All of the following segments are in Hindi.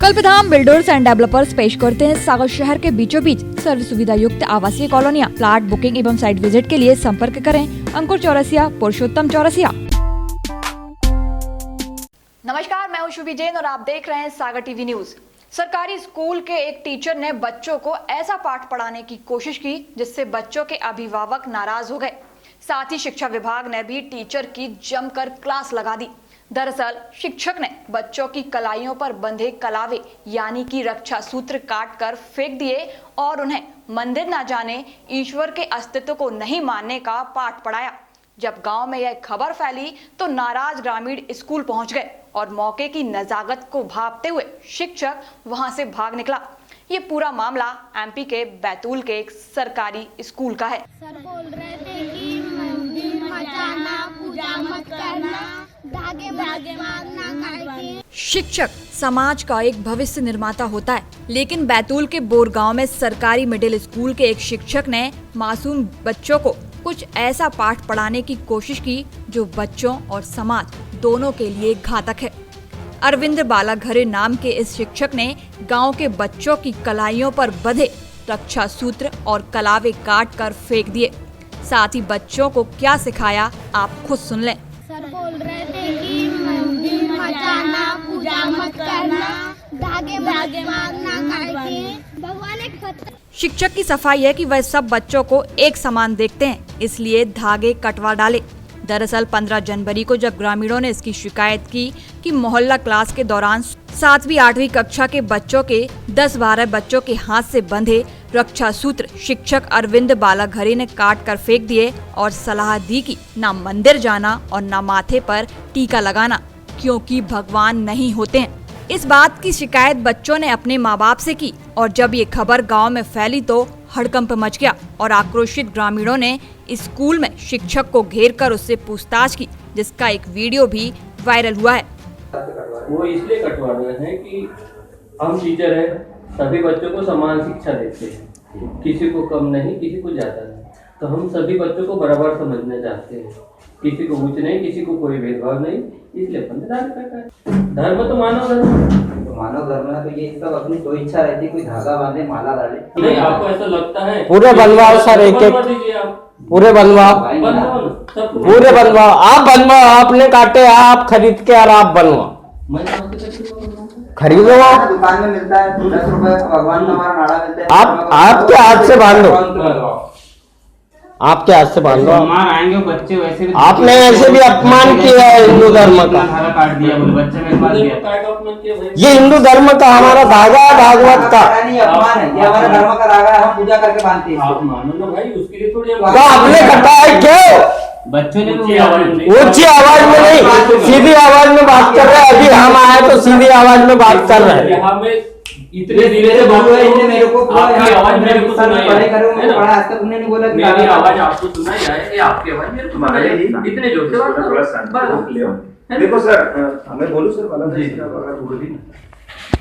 कल्पधाम बिल्डर्स एंड डेवलपर्स पेश करते हैं सागर शहर के बीचों बीच सर्व सुविधा युक्त आवासीय कॉलोनियाँ। प्लाट बुकिंग एवं साइट विजिट के लिए संपर्क करें अंकुर चौरसिया, पुरुषोत्तम चौरसिया। नमस्कार, मैं हूं शुभी जैन और आप देख रहे हैं सागर टीवी न्यूज। सरकारी स्कूल के एक टीचर ने बच्चों को ऐसा पाठ पढ़ाने की कोशिश की जिससे बच्चों के अभिभावक नाराज हो गए। साथ ही शिक्षा विभाग ने भी टीचर की जमकर क्लास लगा दी। दरअसल शिक्षक ने बच्चों की कलाइयों पर बंधे कलावे यानी कि रक्षा सूत्र काट कर फेंक दिए और उन्हें मंदिर न जाने, ईश्वर के अस्तित्व को नहीं मानने का पाठ पढ़ाया। जब गांव में यह खबर फैली तो नाराज ग्रामीण स्कूल पहुंच गए और मौके की नजाकत को भांपते हुए शिक्षक वहां से भाग निकला। ये पूरा मामला एमपी के बैतूल के एक सरकारी स्कूल का है। सर बोल रहे थे कि मंदिर मत जाना, पूजा मत करना, धागे मारना करके। शिक्षक समाज का एक भविष्य निर्माता होता है, लेकिन बैतूल के बोरगांव में सरकारी मिडिल स्कूल के एक शिक्षक ने मासूम बच्चों को कुछ ऐसा पाठ पढ़ाने की कोशिश की जो बच्चों और समाज दोनों के लिए घातक है। अरविंद बालाघरे नाम के इस शिक्षक ने गांव के बच्चों की कलाइयों पर बंधे रक्षा सूत्र और कलावे काट कर फेंक दिए। साथ ही बच्चों को क्या सिखाया आप खुद सुन लें। सर बोल रहे थे कि मंदिर मत जाना, पूजा मत करना, धागे मारना करके। भगवान एक पत्थर। शिक्षक की सफाई है कि वह सब बच्चों को एक समान देखते हैं, इसलिए धागे कटवा डाले। दरअसल 15 जनवरी को जब ग्रामीणों ने इसकी शिकायत की कि मोहल्ला क्लास के दौरान 7वीं 8वीं कक्षा के बच्चों के 10-12 बच्चों के हाथ से बंधे रक्षा सूत्र शिक्षक अरविंद बालाघरे ने काट कर फेंक दिए और सलाह दी कि न मंदिर जाना और न माथे पर टीका लगाना, क्योंकि भगवान नहीं होते हैं। इस बात की शिकायत बच्चों ने अपने माँ बाप से की और जब ये खबर गांव में फैली तो हड़कंप मच गया और आक्रोशित ग्रामीणों ने स्कूल में शिक्षक को घेर कर उससे पूछताछ की, जिसका एक वीडियो भी वायरल हुआ है। वो इसलिए कटवा रहे हैं कि हम टीचर हैं, सभी बच्चों को समान शिक्षा देते हैं, किसी को कम नहीं, किसी को ज्यादा नहीं। तो हम सभी बच्चों को बराबर समझना चाहते हैं, किसी को ऊंच नहीं, किसी को कोई भेदभाव नहीं, इसलिए पंचदान करता है। धर्म तो मानव धर्म है, तो ये सब अपनी कोई इच्छा रहती है, कोई धागा बांधे, माला डाले। नहीं, आपको ऐसा लगता है पूरे बनवाओ सर, एक एक पूरे बनवाओ, पूरे बनवाओ, आप बनवाओ, आपने काटे आप खरीद के और आप बनवाओ, खरीदो, दुकान में मिलता है 10 रुपए, भगवान का हमारा नाड़ा मिलता है। आप आपके हाथ से बांधो, आपके हाथ से बांधो। आएंगे बच्चे वैसे भी, आपने ऐसे भी अपमान किया है हिंदू धर्म का। काट दिया बोले बच्चे में मार दिया। ये हिंदू धर्म का हमारा धागा है, भागवत का। नहीं, अपमान है, ये हमारे धर्म का धागा है, हम पूजा करके बांधते हैं। आप मानो ना भाई, उसके लिए थोड़ी तो आपने कटाया क्यों? बच्चों ने ऊंची आवाज में नहीं, सीधी आवाज में बात कर रहे हैं। अभी हम आए तो सीधी आवाज में बात कर रहे हैं। इतने धीरे से बात है, मेरे को आपकी आवाज मेरे को सुनाई पढ़े करो, मैंने पढ़ा, आज तक उन्होंने नहीं बोला कि मेरी आवाज आपको सुनाई है, ये आपकी आवाज मेरे को सुनाई है। इतने जोर से बात करो। देखो सर, मैं बोलूं सर वाला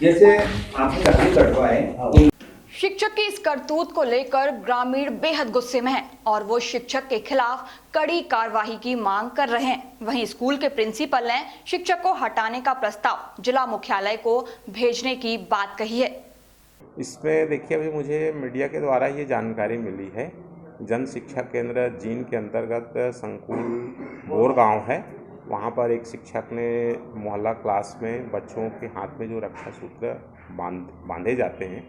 जैसे आपने लकड़ी कटवाए। शिक्षक की इस करतूत को लेकर ग्रामीण बेहद गुस्से में हैं और वो शिक्षक के खिलाफ कड़ी कार्रवाई की मांग कर रहे हैं। वहीं स्कूल के प्रिंसिपल ने शिक्षक को हटाने का प्रस्ताव जिला मुख्यालय को भेजने की बात कही है। इसमें देखिए, अभी मुझे मीडिया के द्वारा ये जानकारी मिली है, जन शिक्षा केंद्र जीन के अंतर्गत संकुल बोरगांव है, वहाँ पर एक शिक्षक ने मोहल्ला क्लास में बच्चों के हाथ में जो रक्षा सूत्र बांधे जाते हैं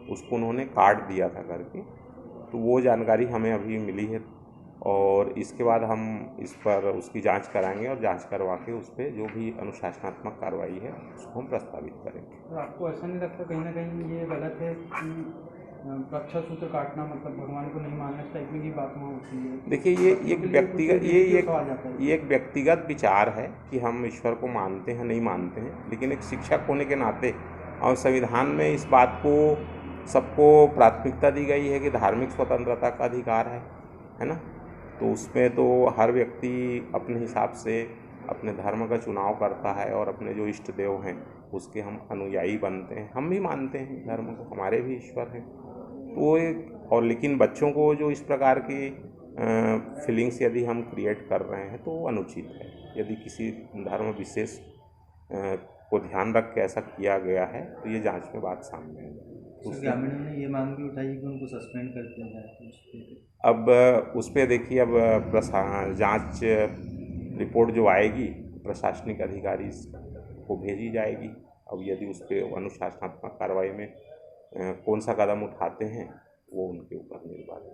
उसको उन्होंने काट दिया था करके। तो वो जानकारी हमें अभी मिली है और इसके बाद हम इस पर उसकी जांच कराएंगे और जांच करवा के उस पर जो भी अनुशासनात्मक कार्रवाई है उसको हम प्रस्तावित करेंगे। तो आपको ऐसा नहीं लगता कहीं ना कहीं ये गलत है कि रक्षा सूत्र काटना मतलब भगवान को नहीं मानना, इस टाइप की बात वहाँ होती है? देखिए, ये एक व्यक्तिगत ये एक व्यक्तिगत विचार है कि हम ईश्वर को मानते हैं नहीं मानते हैं, लेकिन एक शिक्षक होने के नाते और संविधान में इस बात को सबको प्राथमिकता दी गई है कि धार्मिक स्वतंत्रता का अधिकार है ना। तो उसमें तो हर व्यक्ति अपने हिसाब से अपने धर्म का चुनाव करता है और अपने जो इष्ट देव हैं उसके हम अनुयायी बनते हैं। हम भी मानते हैं धर्म को, हमारे भी ईश्वर हैं। तो और लेकिन बच्चों को जो इस प्रकार की फीलिंग्स यदि हम क्रिएट कर रहे हैं तो वो अनुचित है। यदि किसी धर्म विशेष को ध्यान रख के ऐसा किया गया है, तो ये जांच में बात सामने आई। ग्रामीणों ने ये मांग भी उठाई कि उनको सस्पेंड कर दिया जाए। अब उस पर देखिए, अब जांच रिपोर्ट जो आएगी प्रशासनिक अधिकारी को भेजी जाएगी। अब यदि उस पर अनुशासनात्मक कार्रवाई में कौन सा कदम उठाते हैं वो उनके ऊपर निर्भर है।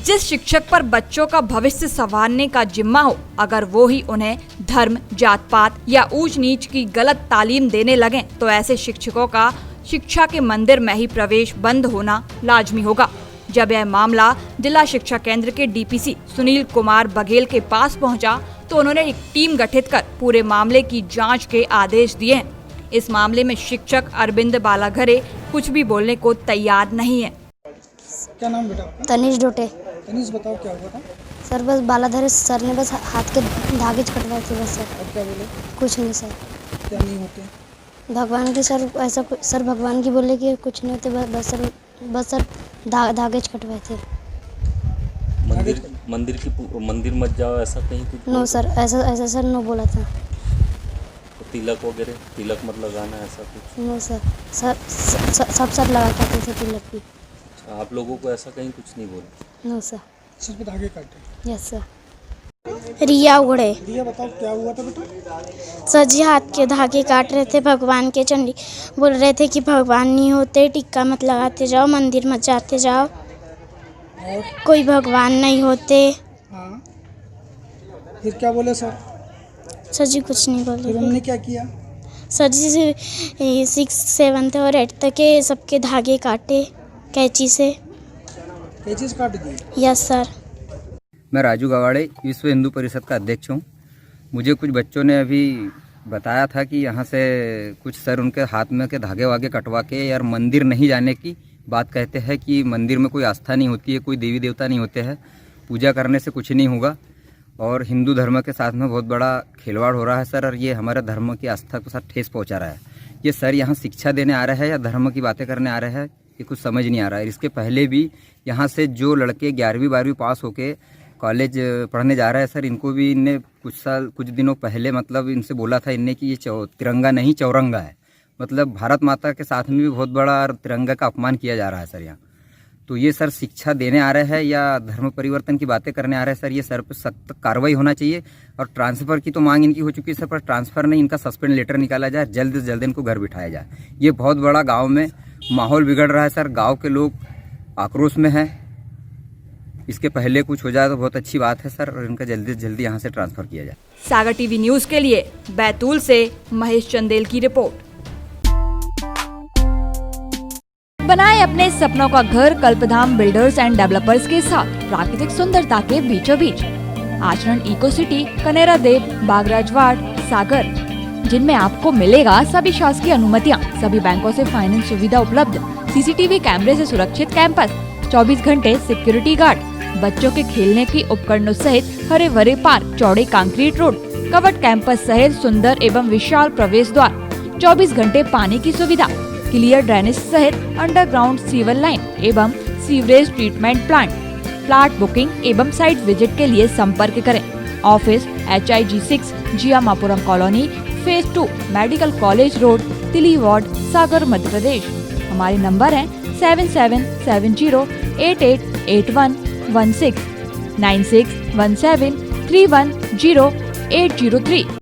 जिस शिक्षक पर बच्चों का भविष्य संवारने का जिम्मा हो, अगर वो ही उन्हें धर्म, जात पात या ऊंच नीच की गलत तालीम देने लगे तो ऐसे शिक्षकों का शिक्षा के मंदिर में ही प्रवेश बंद होना लाजमी होगा। जब यह मामला जिला शिक्षा केंद्र के डीपीसी सुनील कुमार बघेल के पास पहुंचा तो उन्होंने एक टीम गठित कर पूरे मामले की जांच के आदेश दिए हैं। इस मामले में शिक्षक अरविंद बालाघरे कुछ भी बोलने को तैयार नहीं है। क्या नाम बेटा? तनिष डोटे। तनिष, बताओ क्या हुआ था? सर बस बालाधर सर ने बस हाथ के धागे कटवाए थे बस सर। अब क्या बोले? कुछ नहीं सर। क्या नहीं होते? भगवान की सर ऐसा सर भगवान की बोले कि कुछ नहीं होते, बस सर धागे कटवाए थे। मंदिर मत जाओ ऐसा कहीं कुछ? नो सर, ऐसा सर नो बोला था। तो तिलक वगैरह, तिलक मत लगाना ऐसा कुछ? नो सर, सब सर लगा करते थे तिलक भी। आप लोगों को ऐसा कहीं कुछ नहीं बोला? No sir. सिर पे धागे काटे? Yes sir. रिया उगड़े। रिया, बताओ क्या हुआ था बेटा? सर जी हाथ के धागे काट रहे थे भगवान के, चंडी बोल रहे थे कि भगवान नहीं होते, टिक्का मत लगाते जाओ, मंदिर मत जाते जाओ, और कोई भगवान नहीं होते। हाँ, फिर क्या बोले सर? सर जी कुछ नहीं बोले। फिर हमने क्या किया? सर जी 6, 7 और 8 तक के सबके धागे काटे कैंची से। कैंची से काट दिए? Yes sir. मैं राजू गवाड़े विश्व हिंदू परिषद का अध्यक्ष हूँ। मुझे कुछ बच्चों ने अभी बताया था कि यहाँ से कुछ सर उनके हाथ में के धागे वागे कटवा के यार मंदिर नहीं जाने की बात कहते हैं कि मंदिर में कोई आस्था नहीं होती है, कोई देवी देवता नहीं होते हैं, पूजा करने से कुछ नहीं होगा और हिंदू धर्म के साथ में बहुत बड़ा खिलवाड़ हो रहा है सर, और ये हमारे धर्म की आस्था के साथ ठेस पहुँचा रहा है। ये सर यहाँ शिक्षा देने आ रहे हैं या धर्म की बातें करने आ रहे हैं, ये कुछ समझ नहीं आ रहा है। इसके पहले भी यहाँ से जो लड़के 11वीं 12वीं पास होके कॉलेज पढ़ने जा रहे हैं सर, इनको भी इनने कुछ दिनों पहले मतलब इनसे बोला था इनने कि ये तिरंगा नहीं चौरंगा है, मतलब भारत माता के साथ में भी बहुत बड़ा तिरंगा का अपमान किया जा रहा है सर यहाँ। तो ये सर शिक्षा देने आ रहे हैं या धर्म परिवर्तन की बातें करने आ रहे हैं सर, ये सर पर सख्त कार्रवाई होना चाहिए। और ट्रांसफ़र की तो मांग इनकी हो चुकी है सर, पर ट्रांसफ़र नहीं, इनका सस्पेंड लेटर निकाला जाए, जल्द से जल्द इनको घर बिठाया जाए। ये बहुत बड़ा गाँव में माहौल बिगड़ रहा है सर, गाँव के लोग आक्रोश में हैं। इसके पहले कुछ हो जाए तो बहुत अच्छी बात है सर, और इनका जल्दी से जल्दी यहाँ से ट्रांसफर किया जाए। सागर टीवी न्यूज के लिए बैतूल से महेश चंदेल की रिपोर्ट। बनाए अपने सपनों का घर कल्पधाम बिल्डर्स एंड डेवलपर्स के साथ प्राकृतिक सुंदरता के बीचों बीच। आचरण इको सिटी, कनेरा देव, बागराज वार्ड, सागर, जिनमें आपको मिलेगा सभी शासकीय अनुमतियाँ, सभी बैंकों से फाइनेंस सुविधा उपलब्ध, सीसीटीवी कैमरे से सुरक्षित कैंपस, 24 घंटे सिक्योरिटी गार्ड, बच्चों के खेलने की उपकरणों सहित हरे भरे पार्क, चौड़े कंक्रीट रोड, कवर्ड कैंपस सहित सुंदर एवं विशाल प्रवेश द्वार, 24 घंटे पानी की सुविधा, क्लियर ड्रेनेज सहित अंडरग्राउंड सीवर लाइन एवं sewerage treatment plant. Plot booking एवं साइट विजिट के लिए संपर्क करें। Office HIG 6 Jiyamapuram colony, phase 2, medical college road, Tili ward, Sagar, Madhya Pradesh. हमारे नंबर है 7770888116, 9617310803।